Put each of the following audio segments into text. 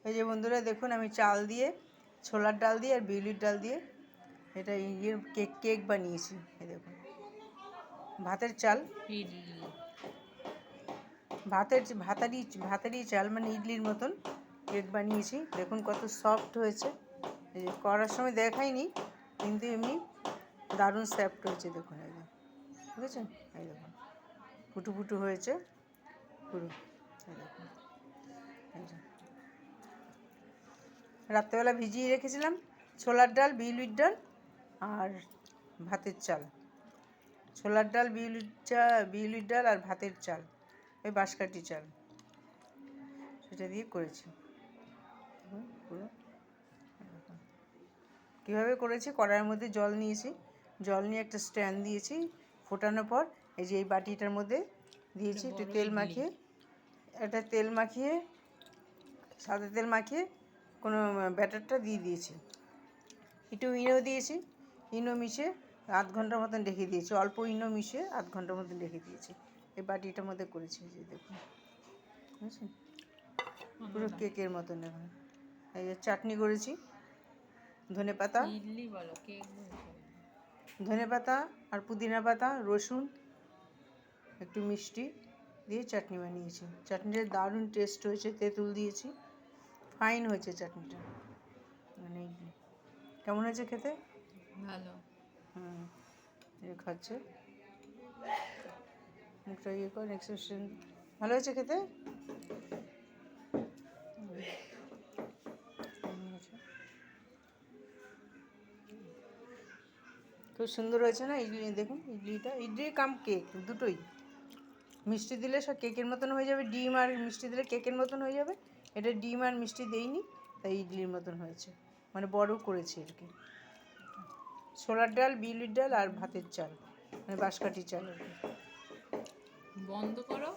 এই যে বন্ধুরা দেখুন, আমি চাল দিয়ে, ছোলার ডাল দিয়ে আর বিউলির ডাল দিয়ে এটা কেক বানিয়েছি। এই দেখুন, ভাতের চাল, ভাতেরই চাল, মানে ইডলির মতন কেক বানিয়েছি। দেখুন কত সফট হয়েছে। এই যে করার সময় দেখাইনি, কিন্তু এমনি দারুণ সফট হয়েছে। দেখুন, এই বুঝেছেন, এই দেখুন ফুটু ফুটু হয়েছে পুরো। এই দেখুন, এই যে রাত্রেবেলা ভিজিয়ে রেখেছিলাম ছোলার ডাল, বিউলির ডাল আর ভাতের চাল। ছোলার ডাল, বিউলির ডাল আর ভাতের চাল, ওই বাঁশকাঠি চাল, সেটা দিয়ে করেছি। পুরো কীভাবে করেছি, কড়াইয়ের মধ্যে জল নিয়েছি, জল নিয়ে একটা স্ট্যান্ড দিয়েছি, ফোটানোর পর এই যে এই বাটিটার মধ্যে দিয়েছি একটু তেল মাখিয়ে, সাদা তেল মাখিয়ে কোনো ব্যাটারটা দিয়ে দিয়েছি, একটু ইনো দিয়েছি, ইনো মিশিয়ে আধ ঘন্টার মতন রেখে দিয়েছি, অল্প ইনো মিশিয়ে আধ ঘন্টার মতন রেখে দিয়েছি। এই বাটিটার মধ্যে করেছি, যে দেখুন, বুঝছেন, পুরো কেকের মতন। এখন এই যে চাটনি করেছি, ধনেপাতা আর পুদিনা পাতা, রসুন, একটু মিষ্টি দিয়ে চাটনি বানিয়েছি। চাটনিটা দারুণ টেস্ট হয়েছে, তেঁতুল দিয়েছি, ফাইন হয়েছে চাটনিটা। মানে কেমন হয়েছে খেতে? ভালো। খাচ্ছে, মুখটা ইয়ে কর, এক্সপ্রেশন ভালো হয়েছে খেতে। খুব সুন্দর হয়েছে না ইডলি? দেখুন ইডলি কাম কেক দুটোই। মিষ্টি দিলে সব কেকের মতন হয়ে যাবে, ডিম আর মিষ্টি দিলে কেকের মতন হয়ে যাবে। এটা ডিম আর মিষ্টি দেইনি, তাই ইডলির মতন হয়েছে, মানে বড় করেছি আর কি। ছোলার ডাল, বিউলির ডাল আর ভাতের চাল, মানে বাঁশকাঠি চাল আর কি। বন্ধ করো।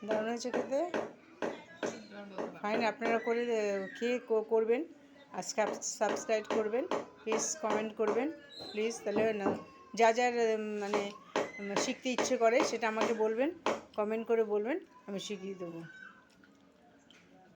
দারুণ হয়েছে খেতে, ফাইন। আপনারা খেয়ে করবেন আর সাবস্ক্রাইব করবেন, প্লিজ কমেন্ট করবেন প্লিজ। তাহলে যার মানে শিখতে ইচ্ছে করে সেটা আমাকে বলবেন, কমেন্ট করে বলবেন, আমি শিখিয়ে দেবো।